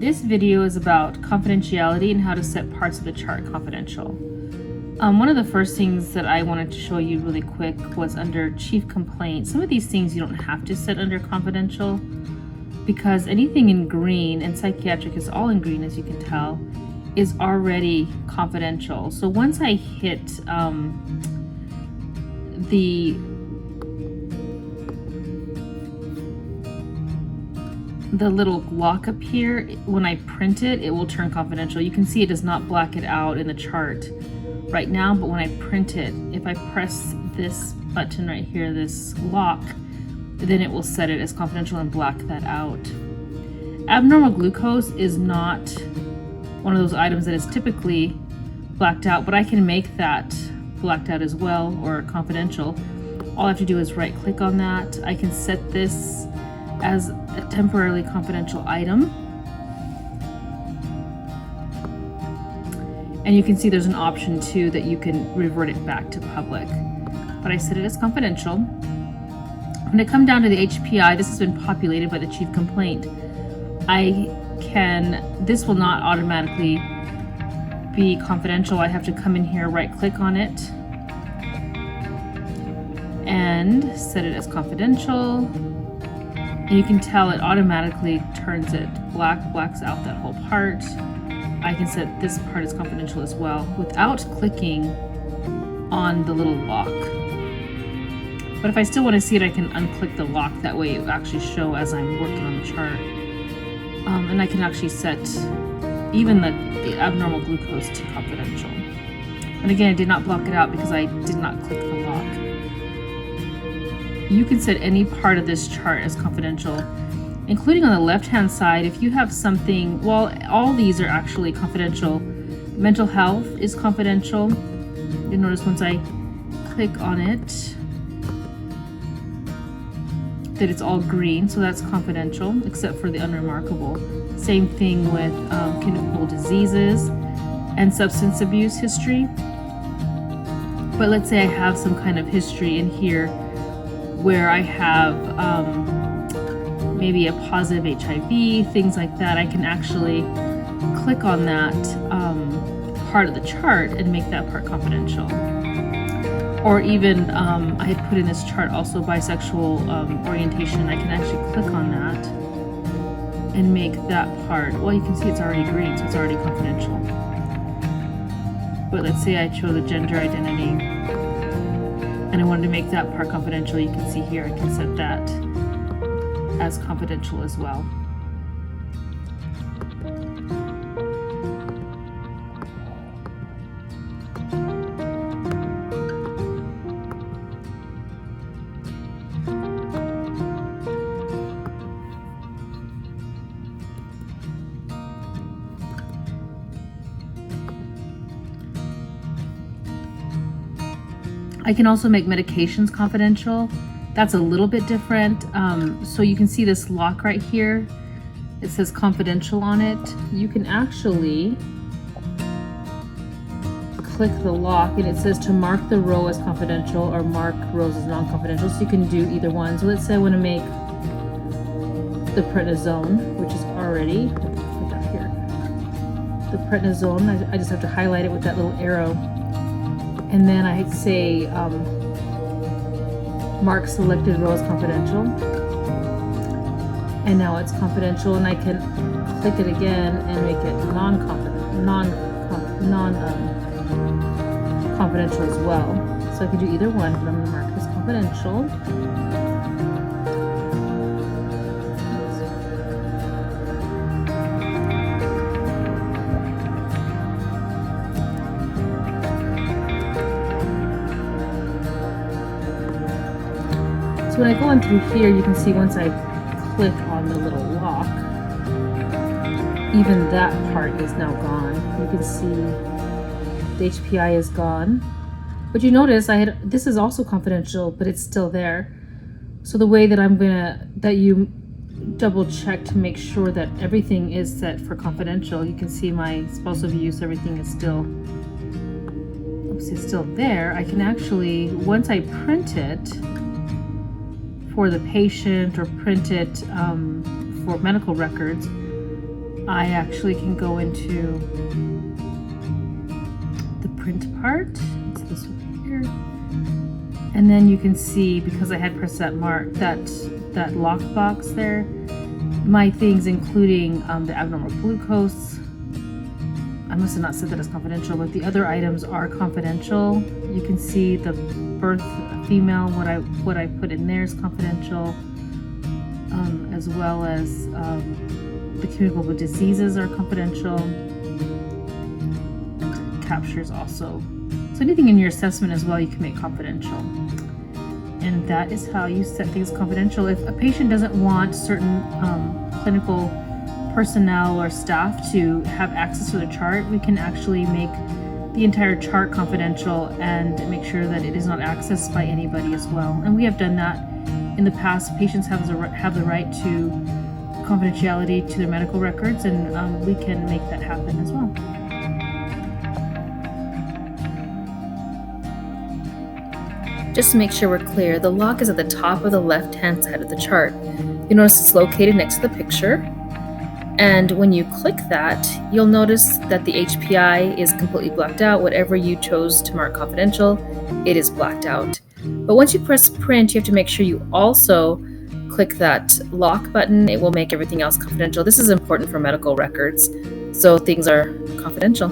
This video is about confidentiality and how to set parts of the chart confidential. One of the first things that I wanted to show you really quick was under chief complaint. Some of these things you don't have to set under confidential because anything in green, and psychiatric is all in green as you can tell, is already confidential. So once I hit the little lock up here, when I print it, it will turn confidential. You can see it does not black it out in the chart right now, but when I print it, if I press this button right here, this lock, then it will set it as confidential and black that out. Abnormal glucose is not one of those items that is typically blacked out, but I can make that blacked out as well, or confidential. All I have to do is right click on that. I can set this as a temporarily confidential item. And you can see there's an option too that you can revert it back to public. But I set it as confidential. When I come down to the HPI, this has been populated by the chief complaint. This will not automatically be confidential. I have to come in here, right click on it, and set it as confidential. And you can tell it automatically turns it blacks out that whole part. I can set this part as confidential as well without clicking on the little lock. But if I still want to see it, I can unclick the lock. That way it will actually show as I'm working on the chart. And I can actually set even the abnormal glucose to confidential. And again, I did not block it out because I did not click the lock. You can set any part of this chart as confidential, including on the left-hand side. If you have something, well, all these are actually confidential. Mental health is confidential. You'll notice once I click on it that it's all green, so that's confidential, except for the unremarkable. Same thing with communicable diseases and substance abuse history. But let's say I have some kind of history in here where I have maybe a positive HIV, things like that. I can actually click on that part of the chart and make that part confidential. Or even, I had put in this chart also bisexual orientation. I can actually click on that and make that part, well, you can see it's already green, so it's already confidential. But let's say I chose a gender identity and I wanted to make that part confidential. You can see here, I can set that as confidential as well. I can also make medications confidential. That's a little bit different. So you can see this lock right here. It says confidential on it. You can actually click the lock and it says to mark the row as confidential or mark rows as non-confidential. So you can do either one. So let's say I want to make the prednisone, which is already, put that here. The prednisone, I just have to highlight it with that little arrow. And then I say mark selected row as confidential. And now it's confidential, and I can click it again and make it non-confidential as well. So I can do either one, but I'm going to mark this confidential. So when I go on through here, you can see once I click on the little lock, even that part is now gone. You can see the HPI is gone. But you notice this is also confidential, but it's still there. So the way that that you double check to make sure that everything is set for confidential, you can see my spousal abuse, everything is still, it's still there. I can actually, once I print it for the patient or print it for medical records, I actually can go into the print part. It's this over here. And then you can see, because I had pressed that that lock box there, my things, including the abnormal glucose. I must have not said that as confidential, but the other items are confidential. You can see the birth female, what I put in there is confidential, as well as the communicable diseases are confidential. It captures also. So anything in your assessment as well, you can make confidential. And that is how you set things confidential. If a patient doesn't want certain clinical personnel or staff to have access to the chart, we can actually make the entire chart confidential and make sure that it is not accessed by anybody as well. And we have done that in the past. Patients have the right to confidentiality to their medical records, and we can make that happen as well. Just to make sure we're clear, the lock is at the top of the left-hand side of the chart. You notice it's located next to the picture. And when you click that, you'll notice that the HPI is completely blacked out. Whatever you chose to mark confidential, it is blacked out. But once you press print, you have to make sure you also click that lock button. It will make everything else confidential. This is important for medical records, so things are confidential.